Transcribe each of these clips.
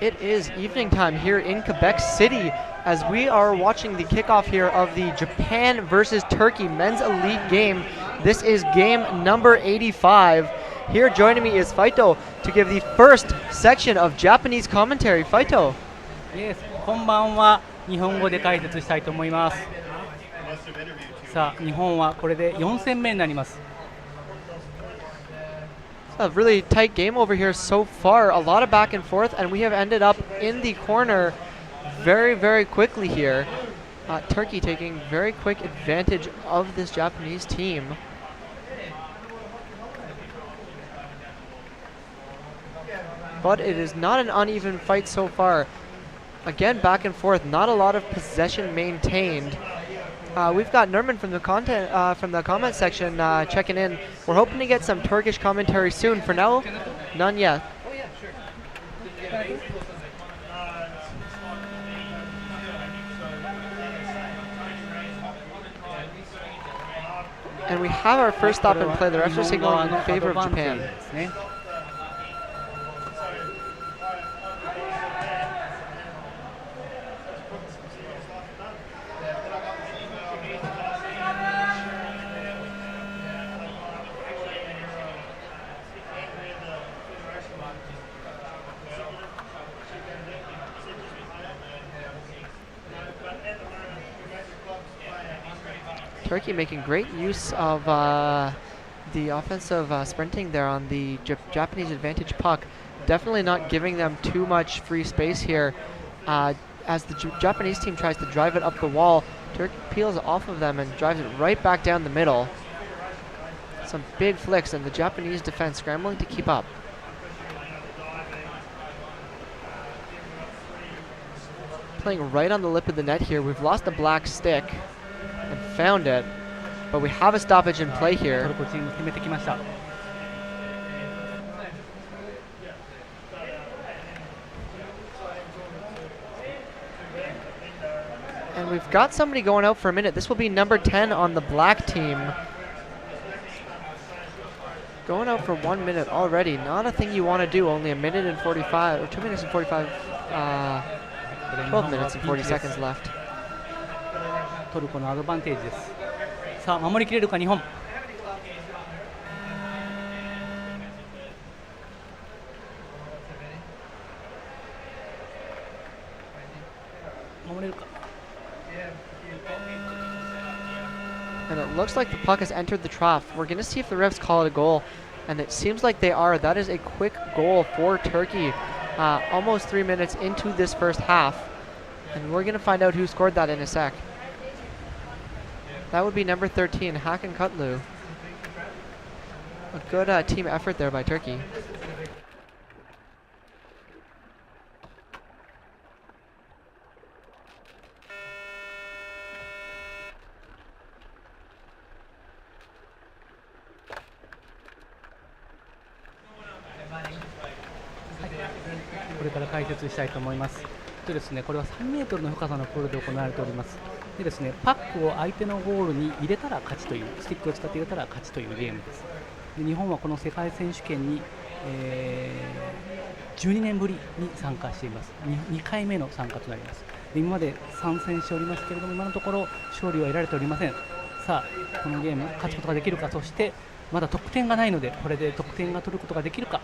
It is evening time here in Quebec City as we are watching the kickoff here of the Japan versus Turkey Men's Elite game. This is game number 85. Here joining me is Faito to give the first section of Japanese commentary. Faito. Yes, こんばんは。日本語で解説したいと思います。さあ、日本はこれで4戦目になります。A really tight game over here so far. A lot of back and forth, and we have ended up in the corner very, very quickly here. Turkey taking very quick advantage of this Japanese team. But it is not an uneven fight so far. Again, back and forth, not a lot of possession maintained. We've got Nerman from the comment section checking in. We're hoping to get some Turkish commentary soon. For now, none yet. Oh yeah, sure. And we have our first stop in play. The refs are signaling in favor of Japan. Turkey making great use of the offensive sprinting there on the Japanese advantage puck. Definitely not giving them too much free space here. As the Japanese team tries to drive it up the wall, Turkey peels off of them and drives it right back down the middle. Some big flicks, and the Japanese defense scrambling to keep up. Playing right on the lip of the net here. We've lost the black stick and found it, but we have a stoppage in play here. And we've got somebody going out for a minute. This will be number 10 on the black team. Going out for 1 minute already. Not a thing you want to do. Only a minute and 45, or 2 minutes and 45, 12 minutes and 40 seconds left. トルコのアドバンテージです。さあ、守りきれるか日本。守れるか。And it looks like the puck has entered the trough. We're going to see if the refs call it a goal, and it seems like they are. That is a quick goal for Turkey, almost 3 minutes into this first half, and we're going to find out who scored that in a sec. That would be number 13, Hakan Kutlu. A good team effort there by Turkey.これは3メートルの深さのプールで行われております。でですね、パックを相手のゴールに入れたら勝ちという、スティックを使って入れたら勝ちというゲームです。で日本はこの世界選手権に、12年ぶりに参加しています。2回目の参加となります。で今まで参戦しておりますけれども、今のところ勝利は得られておりません。さあ、このゲーム勝つことができるか、そしてまだ得点がないので、これで得点が取ることができるか。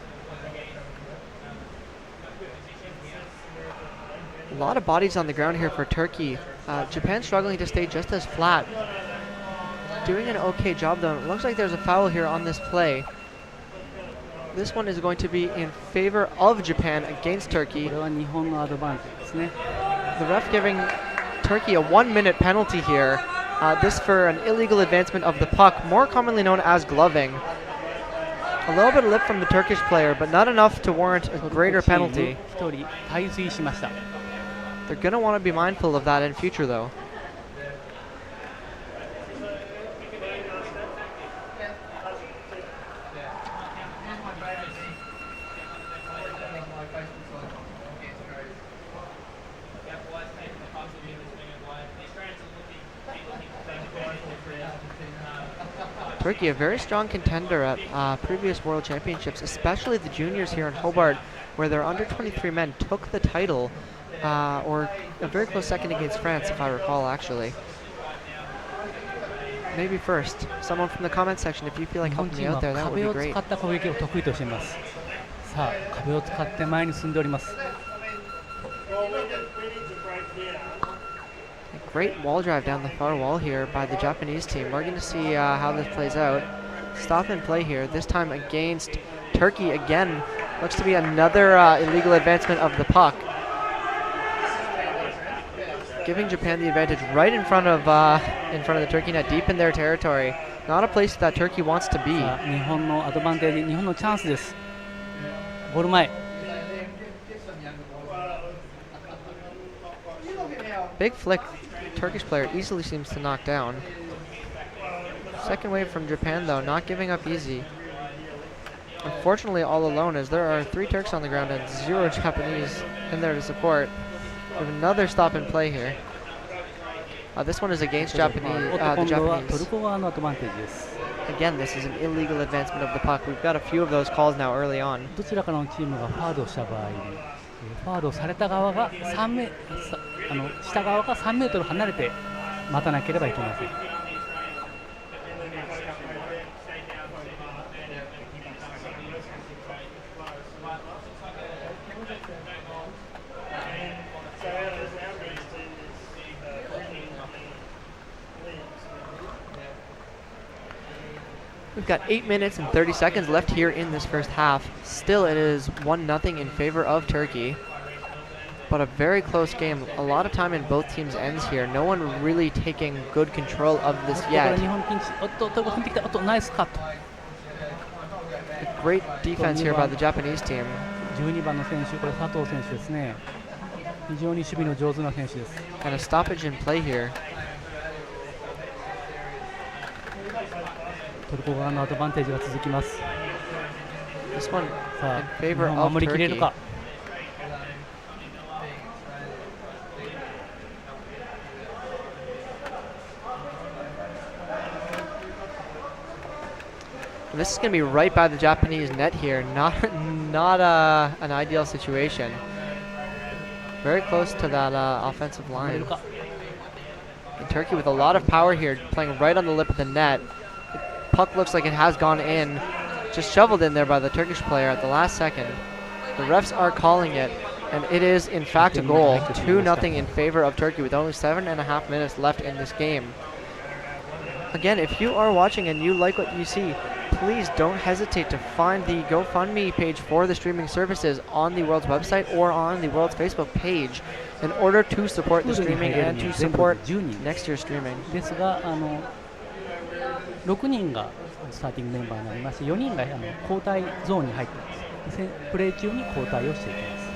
A lot of bodies on the ground here for Turkey. Japan struggling to stay just as flat. Doing an okay job though. It looks like there's a foul here on this play. This one is going to be in favor of Japan against Turkey. The ref giving Turkey a 1 minute penalty here. This for an illegal advancement of the puck, more commonly known as gloving. A little bit of lip from the Turkish player, but not enough to warrant a greater penalty. They're going to want to be mindful of that in future, though. Turkey, a very strong contender at previous World Championships, especially the juniors here in Hobart, where their under 23 men took the title, or a very close second against France, if I recall, actually. Maybe first. Someone from the comment section, if you feel like helping me out there, that would be great. 壁を使った攻撃を得意としています。さあ、壁を使って前に進んでおります。Great wall drive down the far wall here by the Japanese team. We're going to see how this plays out. Stop and play here, this time against Turkey again. Looks to be another illegal advancement of the puck. Giving Japan the advantage right in front of the Turkey net, deep in their territory. Not a place that Turkey wants to be. 日本のアドバンテージ、日本のチャンスです。ゴール前。Big flick. Turkish player easily seems to knock down. Second wave from Japan though, not giving up easy. Unfortunately all alone, as there are 3 Turks on the ground and 0 Japanese in there to support. We have another stop and play here. This one is against the Japanese. Again, this is an illegal advancement of the puck. We've got a few of those calls now early on. どちらかのチームがファウルをした場合に、ファウルをされた側が下側が3メートル離れて待たなければいけません。We've got 8 minutes and 30 seconds left here in this first half. Still, it is 1-0 in favor of Turkey. But a very close game. A lot of time in both teams' ends here. No one really taking good control of this yet. A great defense here by the Japanese team. 12番の選手、これ佐藤選手ですね。非常に守備の上手な選手です。And a stoppage in play here. トルコ側のアドバンテージが続きます。 This one さ in あ、日 favor 本 of 守りきれる Turkey. か。This is going to be right by the Japanese net here. Not an ideal situation. Very close to that offensive line. And Turkey with a lot of power here, playing right on the lip of the net. The puck looks like it has gone in. Just shoveled in there by the Turkish player at the last second. The refs are calling it, and it is in fact a goal. 2-0 in favor of Turkey with only 7.5 minutes left in this game. Again, if you are watching and you like what you see, please don't hesitate to find the GoFundMe page for the streaming services on the World's website or on the World's Facebook page in order to support the streaming and to support next year's streaming. ですが、6人がスターティングメンバーになりまして、4人が交代ゾーンに入っています。プレー中に交代をしていきます。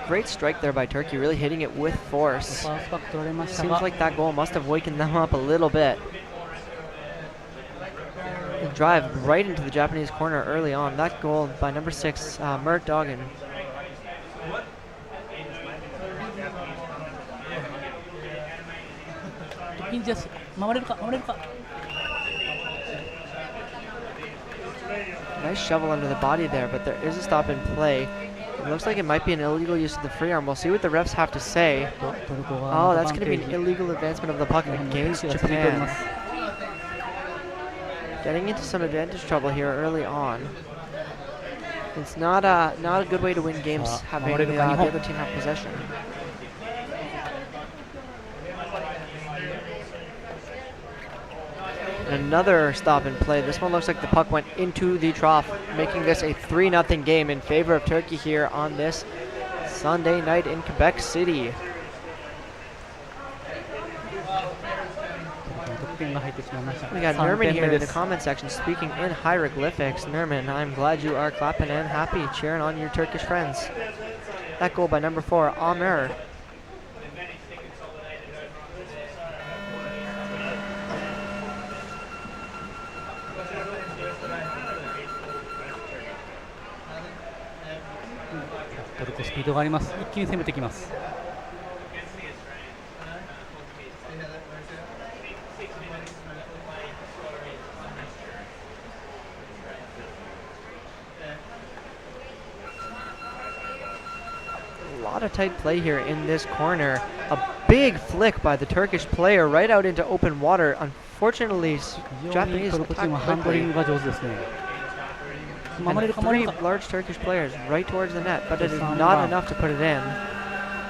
Great strike there by Turkey, really hitting it with force. Seems like that goal must have wakened them up a little bit. Drive right into the Japanese corner early on. That goal by number 6, Mert Dogan. Nice shovel under the body there, but there is a stop in play. It looks like it might be an illegal use of the free arm. We'll see what the refs have to say. Oh, that's going to be an illegal advancement of the puck against Japan. Getting into some advantage trouble here early on. It's not a good way to win games, having the other team have possession. Another stop and play. This one looks like the puck went into the trough, making this a 3-0 game in favor of Turkey here on this Sunday night in Quebec City. We got Nerman here in the comment section speaking in hieroglyphics. Nerman, I'm glad you are clapping and happy, cheering on your Turkish friends. That goal by number 4, Amer. lot of tight play here in this corner. A big flick by the Turkish player right out into open water. Unfortunately, Japanese attack quickly. And 3 large Turkish players right towards the net, but it is not enough to put it in.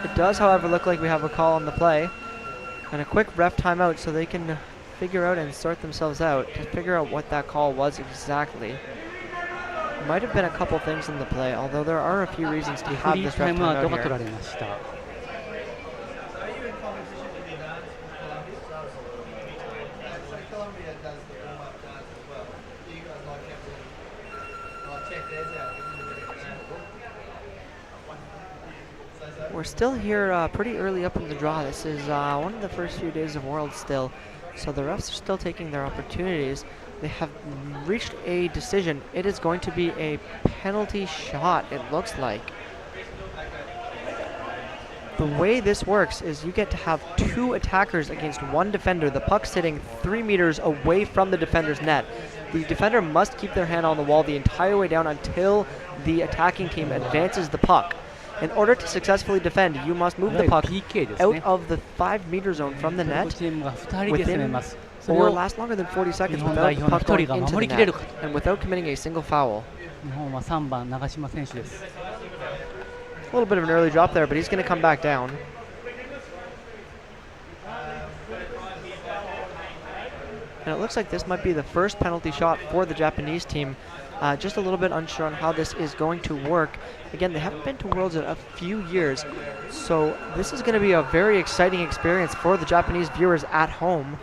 It does, however, look like we have a call on the play. And a quick ref timeout so they can figure out and sort themselves out to figure out what that call was exactly. Might have been a couple things in the play, although there are a few reasons to have this ref timeout here. We're still here pretty early up in the draw. This is one of the first few days of Worlds still, so the refs are still taking their opportunities. They have reached a decision. It is going to be a penalty shot, it looks like. The way this works is you get to have 2 attackers against 1 defender. The puck sitting 3 meters away from the defender's net. The defender must keep their hand on the wall the entire way down until the attacking team advances the puck. In order to successfully defend, you must move the puck out of the 5-meter zone from the net within or last longer than 40 seconds without the puck going into the net and without committing a single foul. A little bit of an early drop there, but he's going to come back down. And it looks like this might be the first penalty shot for the Japanese team. Just a little bit unsure on how this is going to work. Again, they haven't been to Worlds in a few years, so this is going to be a very exciting experience for the Japanese viewers at home.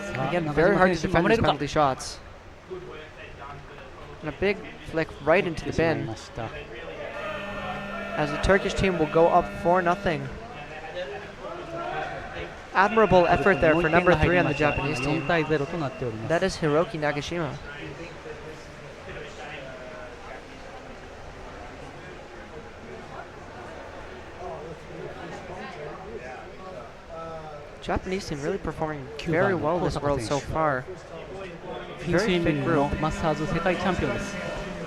And again, very hard to defend these penalty shots. And a big flick right into the bin, as the Turkish team will go up 4-0. Admirable effort there for number 3 on the Japanese team. That is Hiroki Nagashima. Japanese team really performing very well this World so far. Very fit group. マスターズ世界チャンピオンです。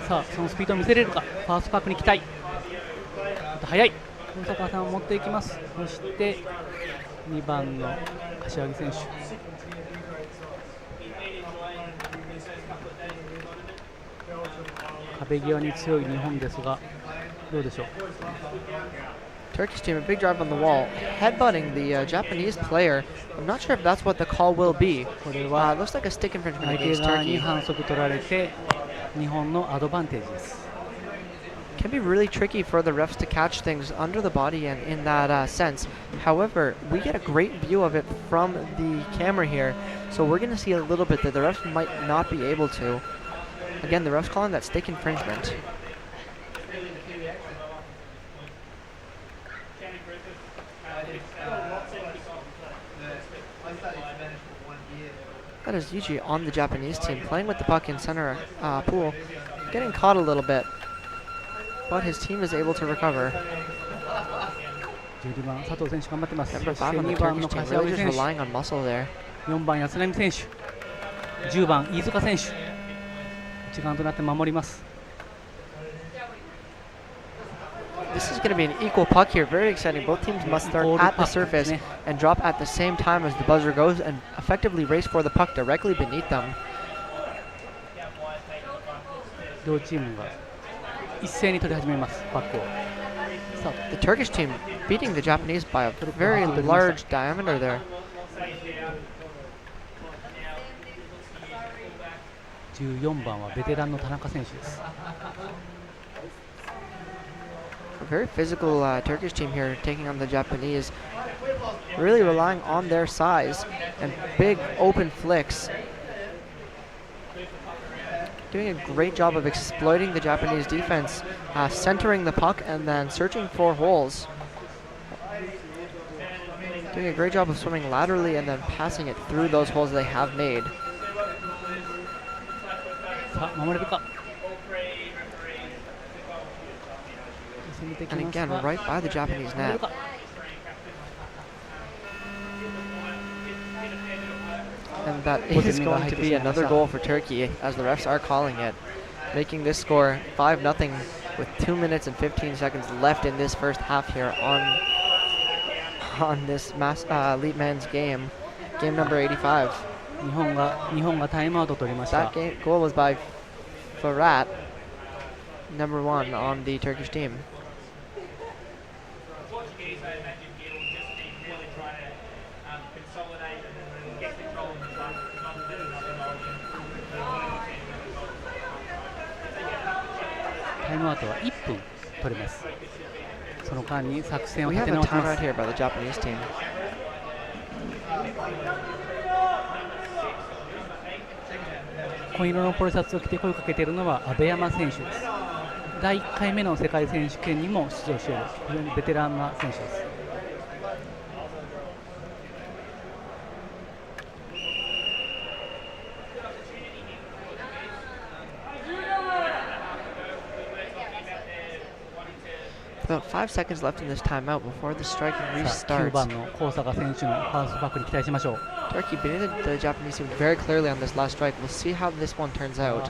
さあ、そのスピードを見せれるか。ファーストパックに期待。速い。小坂さんを持っていきます。そして2番の柏木選手。壁際に強い日本ですが、どうでしょう。Turkish team, a big drive on the wall, headbutting the Japanese player. I'm not sure if that's what the call will be. It looks like a stick infringement against Turkey. Can be really tricky for the refs to catch things under the body and in that sense. However, we get a great view of it from the camera here, so we're going to see a little bit that the refs might not be able to. Again, the refs calling that stick infringement. That is Yuji on the Japanese team, playing with the puck in center pool, getting caught a little bit, but his team is able to recover. Number 5 on the Turkish team, really just relying on muscle there. 4番安波選手、10番飯塚選手、一丸となって守ります。This is going to be an equal puck here. Very exciting. Both teams must start at the surface and drop at the same time as the buzzer goes and effectively race for the puck directly beneath them. 両チームが一斉に取り始めます、パックを。The Turkish team beating the Japanese by a very large diameter there. 14番はベテランの田中選手です。A very physical Turkish team here taking on the Japanese, really relying on their size and big open flicks. Doing a great job of exploiting the Japanese defense, centering the puck and then searching for holes. Doing a great job of swimming laterally and then passing it through those holes they have made. And again, right by the Japanese net. And that is going to be another goal for Turkey, as the refs are calling it, making this score 5-0 with 2 minutes and 15 seconds left in this first half here on this elite men's game number 85. 日本がタイムアウトを取りました。 That goal was by Farhat, number 1 on the Turkish team. We have a timeout here by the Japanese team. 紺色のポロシャツを着て声をかけているのは阿部山選手です。第1回目の世界選手権にも出場している非常にベテランな選手です。About 5 seconds left in this timeout before the striking restarts. 9番の高坂選手のハウスバックに期待しましょう。 Turkey beating the Japanese team very clearly on this last strike. We'll see how this one turns out.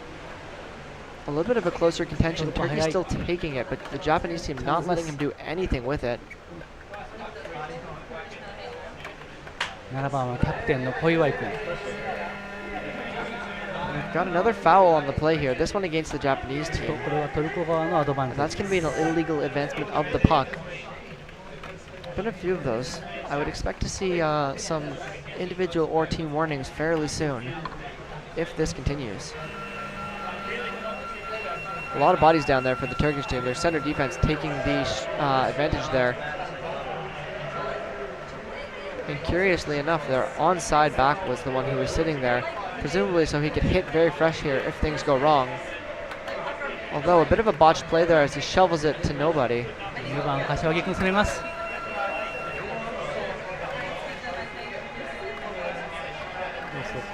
A little bit of a closer contention. Turkey's still taking it, but the Japanese team not letting him do anything with it. 7番はキャプテンの小祝君。 We've got another foul on the play here. This one against the Japanese team. これはトルコ側のアドバン And テー that's ジ going to be an illegal advancement of the puck. Been a few of those. I would expect to see some individual or team warnings fairly soon if this continues. A lot of bodies down there for the Turkish team. Their center defense taking the advantage there. And curiously enough, their onside back was the one who was sitting there, presumably so he could hit very fresh here if things go wrong. Although a bit of a botched play there as he shovels it to nobody. 10番柏木君攻めます。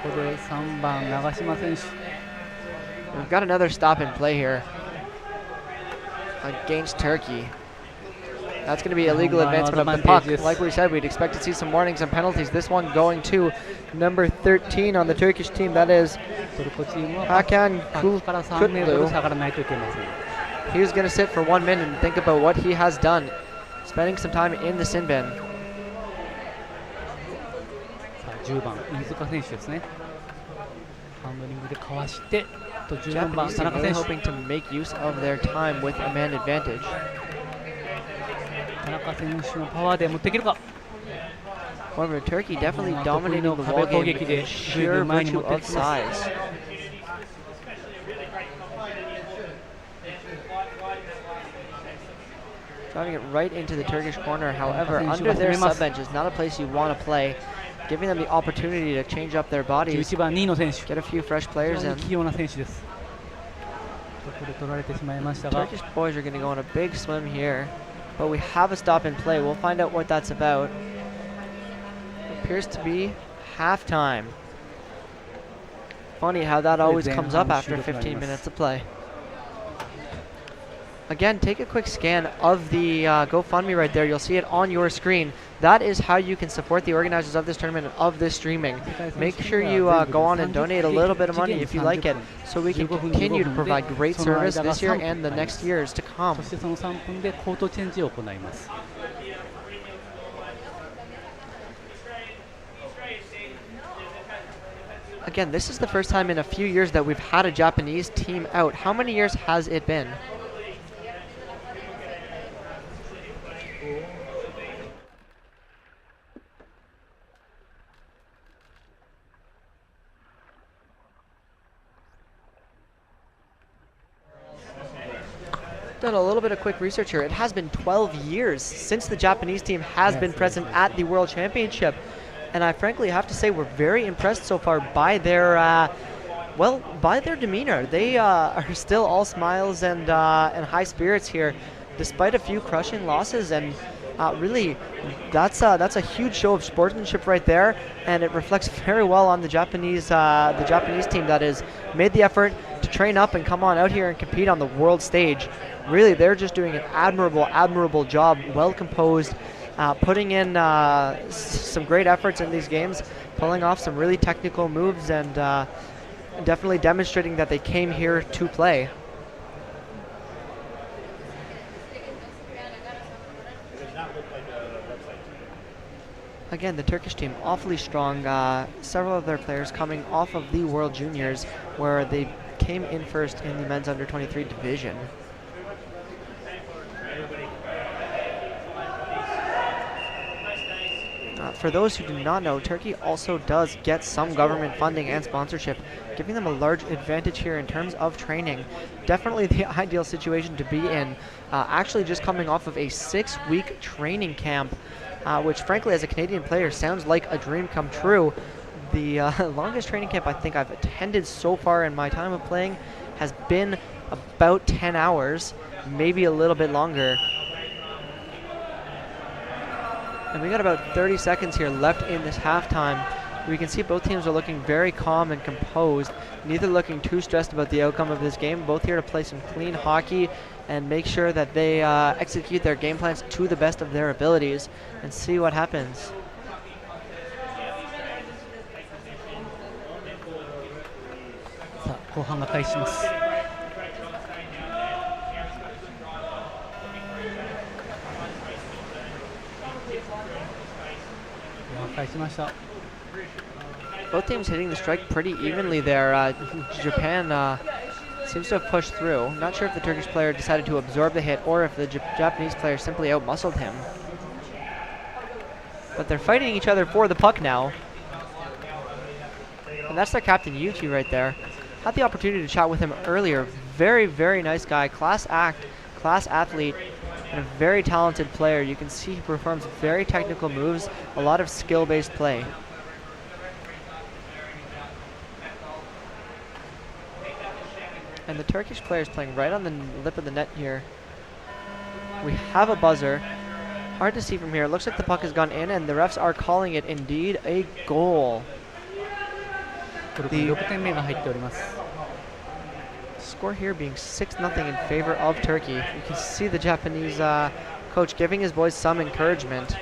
そこで3番長島選手。 We've got another stop and play here against Turkey. That's going to be illegal advancement of the puck. Like we said, we'd expect to see some warnings and penalties. This one going to number 13 on the Turkish team. That is Hakan Kutlu. He was going to sit for 1 minute and think about what he has done, spending some time in the sin bin. 10番飯塚選手ですね。ハンドリングでかわして、14番 Japanese 田 team 中 really 選手。 hoping to make use of their time with a man advantage. 田中選手のパワーで持っていけるか。 However, Turkey definitely dominating the ball game with sheer virtue of size. Driving it right into the Turkish corner. However, under their sub bench is not a place you want to play. Giving them the opportunity to change up their bodies, 11番2の選手。 get a few fresh players in. 器用な選手です。ここで取られてしまいましたが。 Turkish boys are going to go on a big swim here, but we have a stop and play. We'll find out what that's about. Appears to be halftime. Funny how that always comes up after 15 minutes of play. Again, take a quick scan of the GoFundMe right there. You'll see it on your screen. That is how you can support the organizers of this tournament and of this streaming. Make sure you go on and donate a little bit of money if you like it, so we can continue to provide great service this year and the next years to come. そしてその3分でコートチェンジを行います。 Again, this is the first time in a few years that we've had a Japanese team out. How many years has it been? Done a little bit of quick research here. It has been 12 years since the Japanese team has been present at the World Championship. And I frankly have to say we're very impressed so far by their, by their demeanor. They are still all smiles and high spirits here, despite a few crushing losses. And really, that's a huge show of sportsmanship right there, and it reflects very well on the Japanese team that has made the effort to train up and come on out here and compete on the world stage. Really, they're just doing an admirable job, well composed. Putting in some great efforts in these games, pulling off some really technical moves, and definitely demonstrating that they came here to play. Again, the Turkish team awfully strong. Several of their players coming off of the World Juniors, where they came in first in the men's under 23 division. For those who do not know, Turkey also does get some government funding and sponsorship, giving them a large advantage here in terms of training. Definitely the ideal situation to be in. Actually just coming off of a 6-week training camp, which frankly as a Canadian player sounds like a dream come true. The longest training camp I think I've attended so far in my time of playing has been about 10 hours, maybe a little bit longer. And we got about 30 seconds here left in this halftime. We can see both teams are looking very calm and composed, neither looking too stressed about the outcome of this game, both here to play some clean hockey and make sure that they execute their game plans to the best of their abilities and see what happens. Both teams hitting the strike pretty evenly there. Japan seems to have pushed through. Not sure if the Turkish player decided to absorb the hit or if the Japanese player simply outmuscled him. But they're fighting each other for the puck now. And that's their captain, Yuki, right there. Had the opportunity to chat with him earlier. Very, very nice guy. Class act, class athlete, and a very talented player. You can see he performs very technical moves, a lot of skill-based play. And the Turkish player is playing right on the lip of the net here. We have a buzzer. Hard to see from here. It looks like the puck has gone in, and the refs are calling it indeed a goal. The score here being 6-0 in favor of Turkey. You can see the Japanese coach giving his boys some encouragement.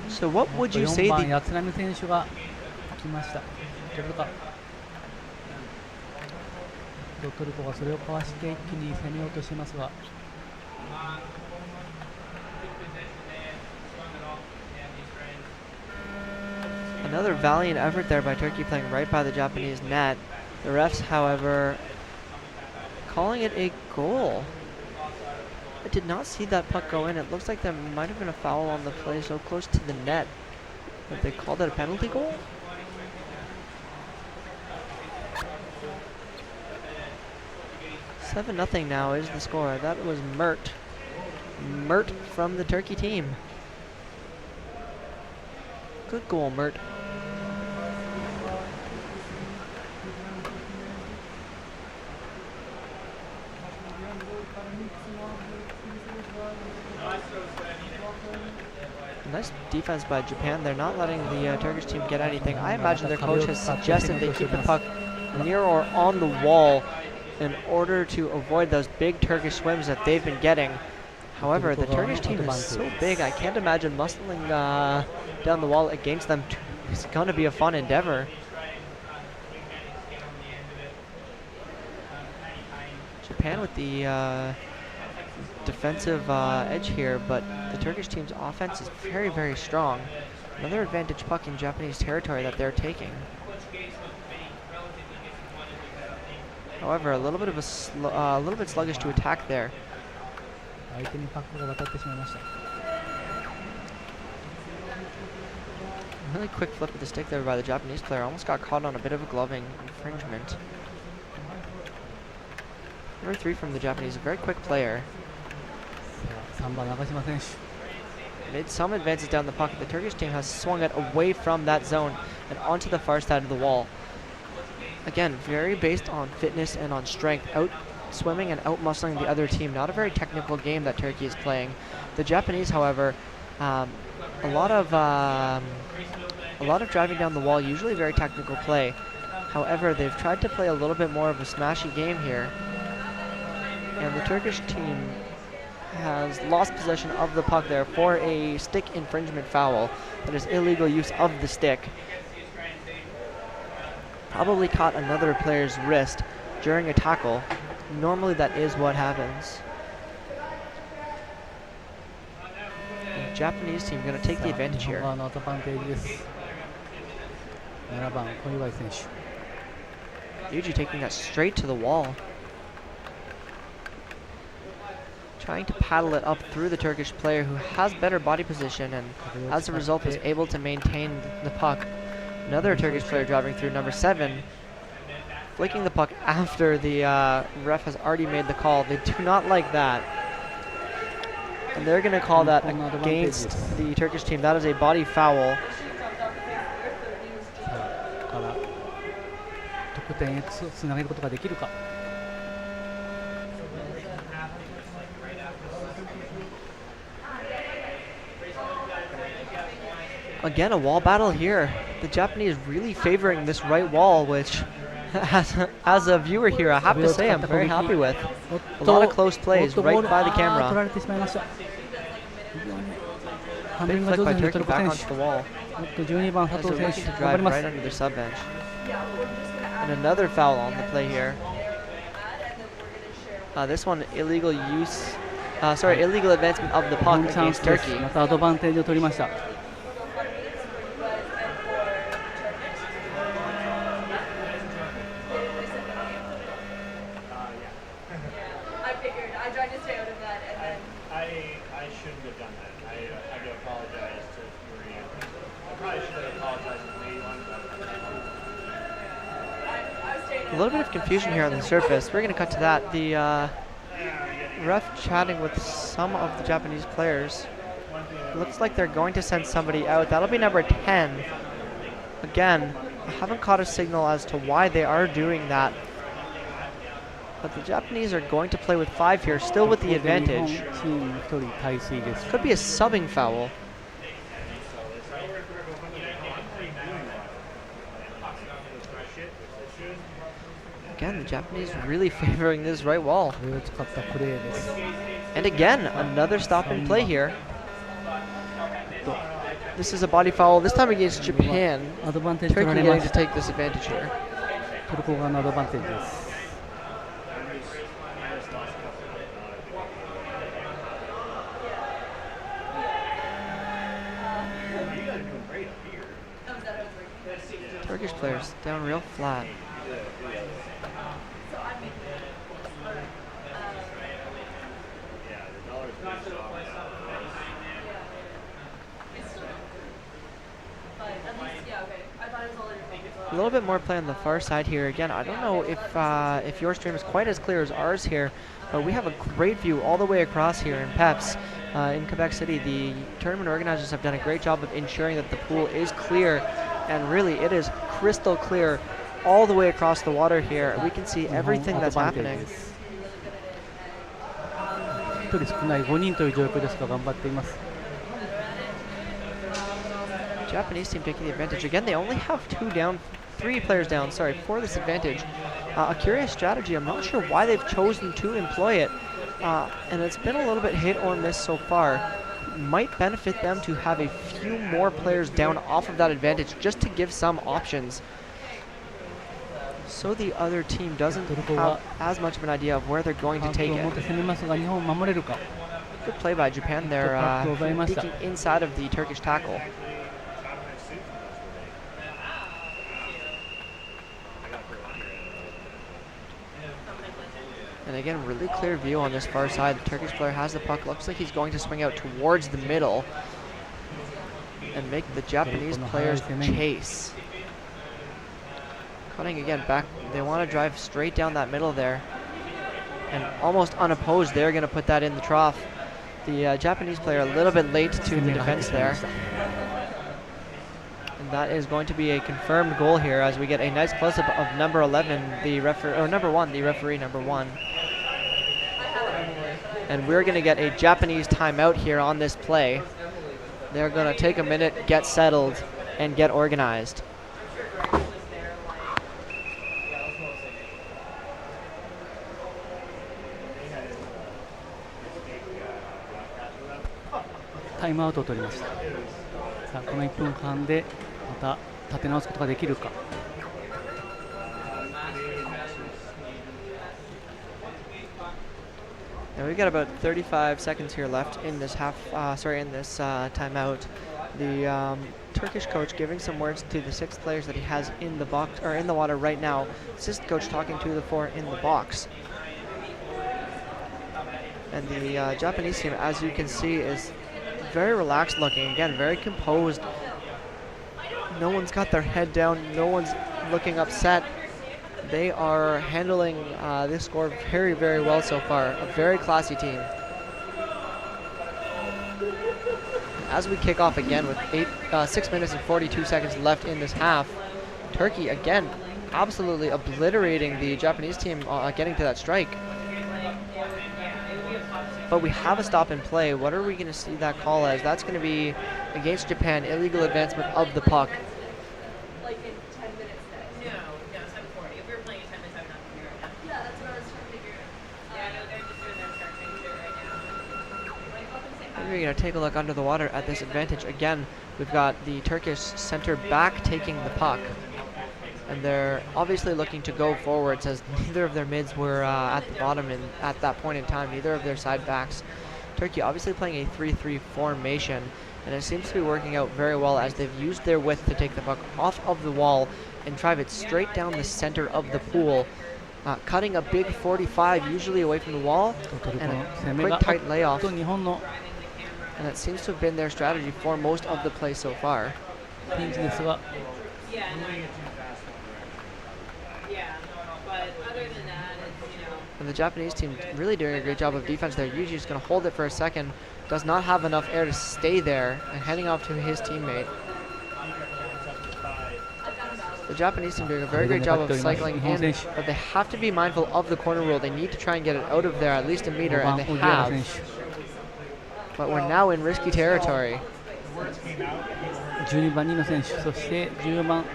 So what would you say the Another valiant effort there by Turkey, playing right by the Japanese net. The refs, however, calling it a goal. I did not see that puck go in. It looks like there might have been a foul on the play so close to the net that they called it a penalty goal. $7-0 now is the score. That was Mert. Mert from the Turkey team. Good goal, Mert. Nice defense by Japan. They're not letting the Turkish team get anything. I imagine their coach has suggested they keep the puck near or on the wall in order to avoid those big Turkish swims that they've been getting. However, the Turkish team is so big, I can't imagine muscling down the wall against them. It's going to be a fun endeavor. Japan with the defensive edge here, but the Turkish team's offense is very, very strong. Another advantage puck in Japanese territory that they're taking. However, a little bit of a little bit sluggish to attack there. Really quick flip of the stick there by the Japanese player. Almost got caught on a bit of a gloving infringement. Number 3 from the Japanese, a very quick player. Made some advances down the puck. The Turkish team has swung it away from that zone and onto the far side of the wall. Again, very based on fitness and on strength, out swimming and out muscling the other team. Not a very technical game that Turkey is playing. The Japanese, however, a lot of driving down the wall, usually very technical play. However, they've tried to play a little bit more of a smashy game here. And the Turkish team has lost possession of the puck there for a stick infringement foul. That is illegal use of the stick. Probably caught another player's wrist during a tackle. Normally that is what happens. The Japanese team going to take the advantage here. Yuji taking that straight to the wall. Trying to paddle it up through the Turkish player who has better body position and as a result was able to maintain the puck. Another Turkish player driving through, number 7, flicking the puck after the ref has already made the call. They do not like that. And they're going to call that against the Turkish team. That is a body foul. Again, a wall battle here. The Japanese really favoring this right wall, which as a viewer here, I have to say I'm very happy with. A lot of close plays right by the camera. Big flick by Turkey back onto the wall. As they're looking to drive right under the sub bench. And another foul on the play here. This one, illegal advancement of the puck against Turkey. A little bit of confusion here on the surface. We're going to cut to that. The ref chatting with some of the Japanese players. Looks like they're going to send somebody out. That'll be number 10. Again, I haven't caught a signal as to why they are doing that. But the Japanese are going to play with 5 here, still with the advantage. Could be a subbing foul. Again, the Japanese really favoring this right wall. And again, another stop and play here. This is a body foul, this time against Japan. Turkey getting to take this advantage here. Turkish players down real flat. A little bit more play on the far side here. Again, I don't know if your stream is quite as clear as ours here, but we have a great view all the way across here in PEPS in Quebec City. The tournament organizers have done a great job of ensuring that the pool is clear, and really it is crystal clear all the way across the water here. We can see everything that's happening. Japanese team taking the advantage. Again, they only have 3 players down, for this advantage. A curious strategy. I'm not sure why they've chosen to employ it. And it's been a little bit hit or miss so far. Might benefit them to have a few more players down off of that advantage just to give some options. So the other team doesn't have as much of an idea of where they're going to take it. Good play by Japan there, peeking inside of the Turkish tackle. And again, really clear view on this far side. The Turkish player has the puck. Looks like he's going to swing out towards the middle and make the Japanese players chase. Cutting again back. They want to drive straight down that middle there. And almost unopposed, they're going to put that in the trough. The Japanese player a little bit late to the defense there. And that is going to be a confirmed goal here as we get a nice close-up of number 11, number 1, the referee number 1. And we're going to get a Japanese timeout here on this play. They're going to take a minute, get settled, and get organized. タイムアウトを取りました。さあこの1分間でまた立て直すことができるか。Now we've got about 35 seconds here left in this timeout. The Turkish coach giving some words to the 6 players that he has in the box or in the water right now. Assistant coach talking to the 4 in the box. And the Japanese team, as you can see, is very relaxed looking. Again, very composed. No one's got their head down. No one's looking upset. They are handling this score very, very well so far. A very classy team. As we kick off again with 6 minutes and 42 seconds left in this half, Turkey again absolutely obliterating the Japanese team getting to that strike. But we have a stop in play. What are we going to see that call as? That's going to be against Japan, illegal advancement of the puck. Like in 10 minutes next. No, 7:40. If we were playing in 10 minutes, I would not be here right now. Yeah, that's what I was trying to figure out. Yeah, no, they're just doing their searching shit right now. We're going to take a look under the water at this advantage. Again, we've got the Turkish center back taking the puck. And they're obviously looking to go forwards as neither of their mids were at the bottom at that point in time, neither of their side backs. Turkey obviously playing a 3-3 formation, and it seems to be working out very well as they've used their width to take the puck off of the wall and drive it straight down the center of the pool, cutting a big 45 usually away from the wall, and a quick tight layoff. And that seems to have been their strategy for most of the play so far. And the Japanese team really doing a great job of defense there. Yuji's just going to hold it for a second. Does not have enough air to stay there and heading off to his teammate. The Japanese team doing a very great job of cycling in, but they have to be mindful of the corner rule. They need to try and get it out of there at least a meter, and they have. But we're now in risky territory.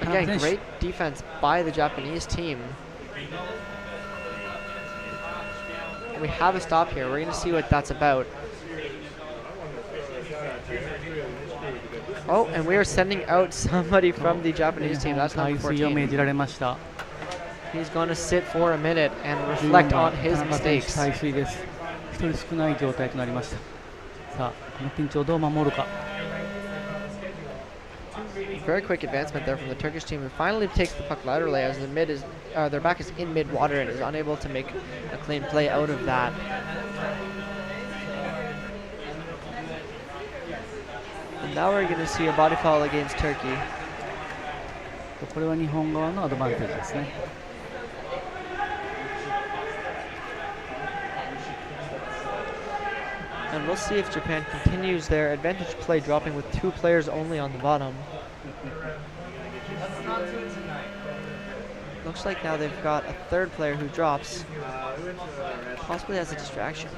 Again, great defense by the Japanese team. We have a stop here. We're going to see what that's about. Oh, and we are sending out somebody from the Japanese team. That's number 14. He's going to sit for a minute and reflect on his mistakes. Very quick advancement there from the Turkish team, who finally takes the puck laterally as their back is in mid-water and is unable to make a clean play out of that. And now we're going to see a body foul against Turkey. And we'll see if Japan continues their advantage play, dropping with 2 players only on the bottom. Looks like now they've got a 3rd player who drops, possibly as a distraction.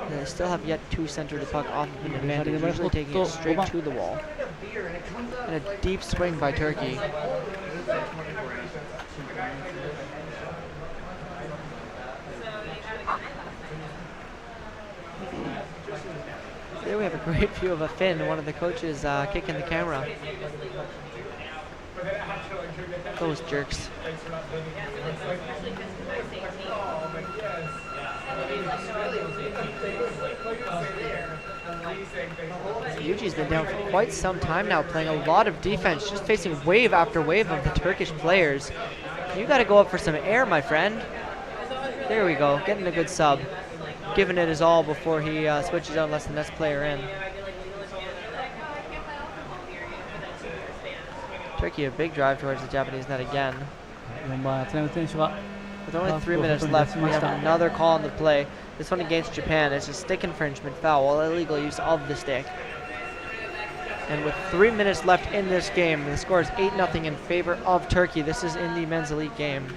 And they still have yet to center the puck off of an advantage, usually taking it straight to the wall. And a deep swing by Turkey. There we have a great view of a Finn, one of the coaches kicking the camera. Those jerks. Yuji's been down for quite some time now, playing a lot of defense, just facing wave after wave of the Turkish players. You gotta go up for some air, my friend. There we go, getting a good sub. Giving it his all before he switches out and lets the next player in. Turkey, a big drive towards the Japanese net again. With only 3 minutes left, we have another call on the play. This one against Japan. It's a stick infringement foul, illegal use of the stick. And with 3 minutes left in this game, the score is 8-0 in favor of Turkey. This is in the men's elite game.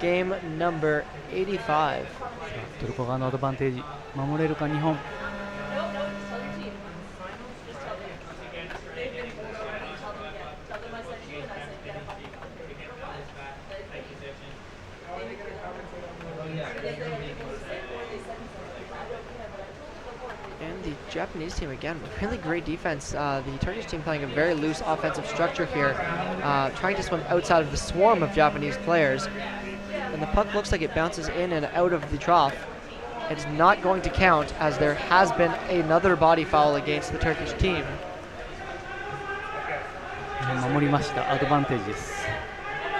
Game number 85. トルコ側のアドバンテージ守れるか日本。And the Japanese team, again, really great defense. The Turkish team playing a very loose offensive structure here, trying to swim outside of the swarm of Japanese players. And the puck looks like it bounces in and out of the trough. It's not going to count, as there has been another body foul against the Turkish team. 守りました。アドバンテージです。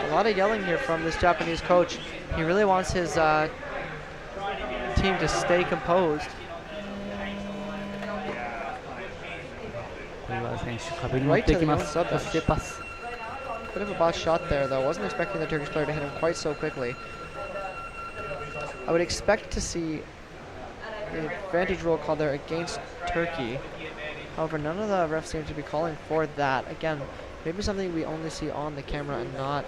A lot of yelling here from this Japanese coach. He really wants his team to stay composed. これは選手壁に持っていきます。そしてパス。 Bit of a botch shot there, though. Wasn't expecting the Turkish player to hit him quite so quickly. I would expect to see an advantage rule called there against Turkey. However, none of the refs seem to be calling for that. Again, maybe something we only see on the camera and not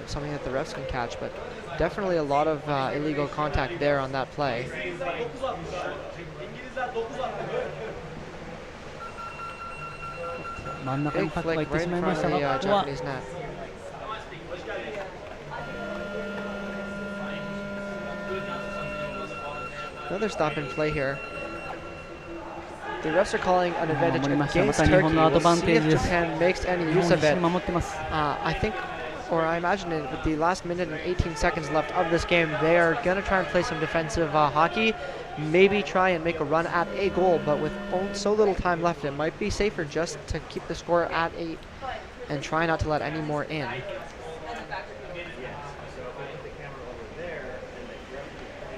something that the refs can catch, but definitely a lot of illegal contact there on that play. Big flick right in front of the Japanese net. Another stop and play here. The refs are calling an advantage against Turkey. We'll see if Japan makes any use of it. I think, or I imagine it, with the last minute and 18 seconds left of this game, they are going to try and play some defensive hockey. Maybe try and make a run at a goal, but with so little time left, it might be safer just to keep the score at 8 and try not to let any more in.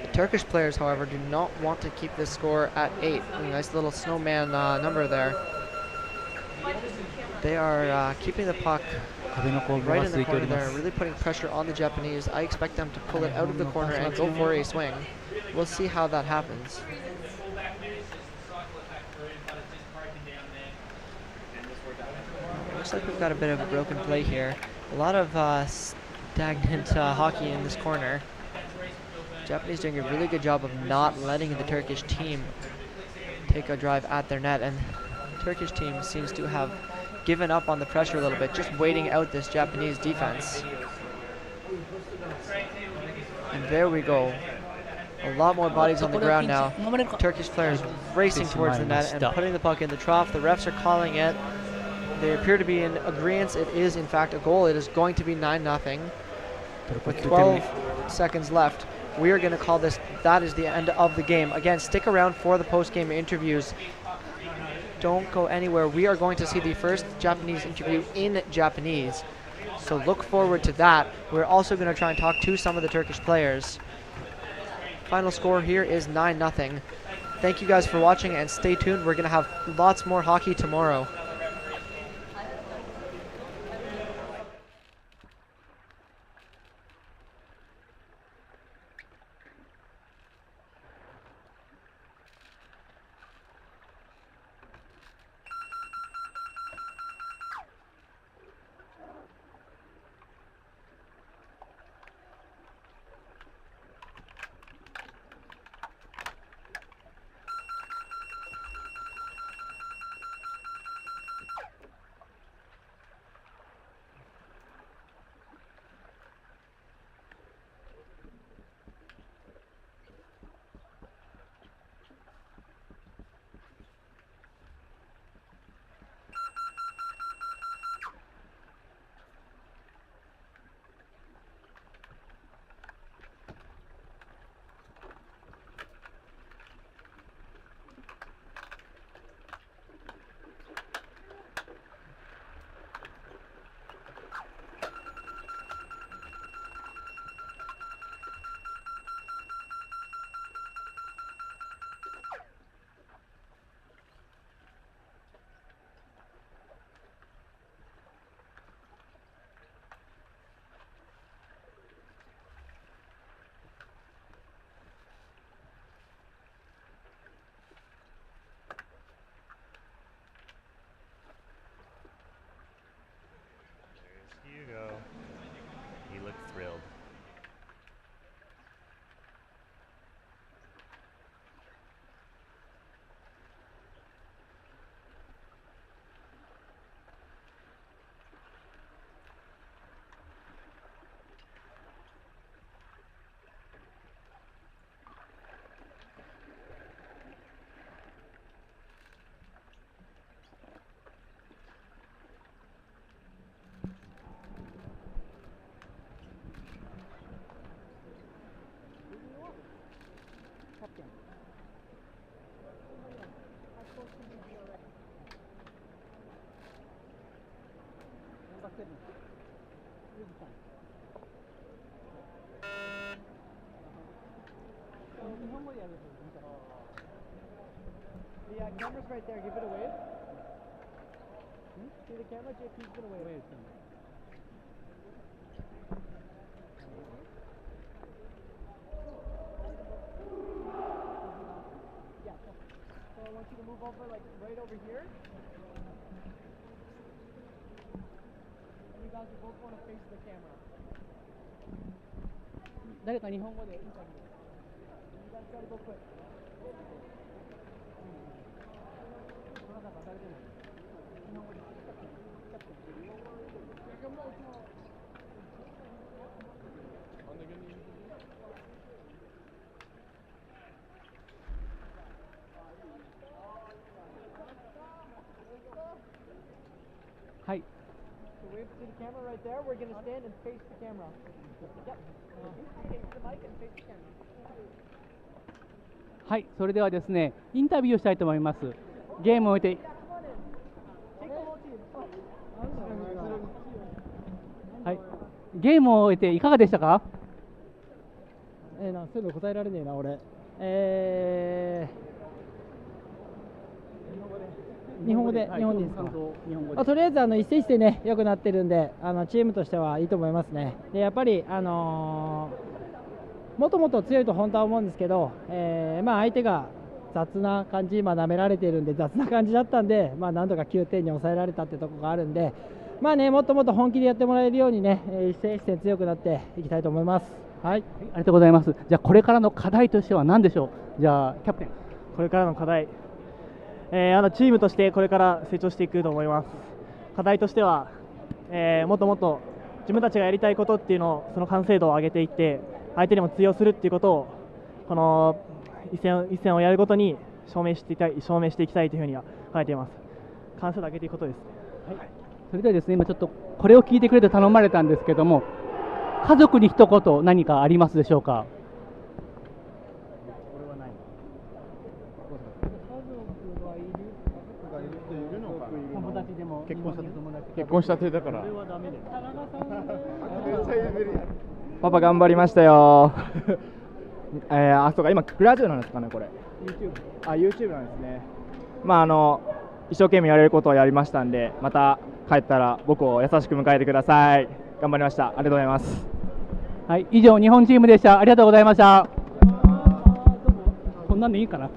The Turkish players, however, do not want to keep this score at 8. A nice little snowman number there. They are keeping the puck right in the corner there, really putting pressure on the Japanese. I expect them to pull it out of the corner and go for a swing. We'll see how that happens. Looks like we've got a bit of a broken play here. A lot of stagnant hockey in this corner. Japanese doing a really good job of not letting the Turkish team take a drive at their net, and the Turkish team seems to have given up on the pressure a little bit, just waiting out this Japanese defense. And there we go. A lot more bodies on the ground now. Turkish players racing towards the net and putting the puck in the trough. The refs are calling it. They appear to be in agreement. It is, in fact, a goal. It is going to be 9-0. With 12 seconds left, we are going to call this. That is the end of the game. Again, stick around for the post-game interviews. Don't go anywhere. We are going to see the first Japanese interview in Japanese. So look forward to that. We're also going to try and talk to some of the Turkish players. Final score here is 9-0. Thank you guys for watching, and stay tuned. We're going to have lots more hockey tomorrow. The camera's right there. Give it a wave. See the camera? JP's gonna wave. Yeah. So I want you to move over, like right over here. And you guys will both want to face the camera. 誰か日本語でインタビュー。You guys gotta go quick. どなたか誰でも日本語ではい。So wave to the camera right there. We're gonna stand and face the camera. Yep. Face the mic and face the camera. はい、それではですね、インタビューをしたいと思います。ゲームを終えて、はい、ゲームを終えていかがでしたか？そういうの答えられねえな、俺。日本語でいいですか？とりあえず一戦一戦ね、良くなってるんで、チームとしてはいいと思いますね。でやっぱり、もっともっと強いと本当は思うんですけど、相手が雑な感じ、舐められているんで、雑な感じだったんで、なんとか9点に抑えられたってところがあるんで、もっともっと本気でやってもらえるようにね、一戦一戦強くなっていきたいと思います。はい、ありがとうございます。じゃあ、これからの課題としては何でしょう？じゃあ、キャプテン。これからの課題、チームとしてこれから成長していくと思います。課題としては、もっともっと自分たちがやりたいことっていうのを、その完成度を上げていって、相手にも通用するっていうことを、この一戦一戦をやるごとに証明していきたいというふうには考えています。完成度を上げていくことです。はい、それではですね、今ちょっとこれを聞いてくれと頼まれたんですけども、家族に一言何かありますでしょうか？友達でも結婚したてだから。パパ頑張りましたよ。そうか、今クラジオなんですかね、これ。YouTube なんですね。一生懸命やれることをやりましたんで、また帰ったら僕を優しく迎えてください。頑張りました。ありがとうございます。はい、以上日本チームでした。ありがとうございました。こんなんでいいかな。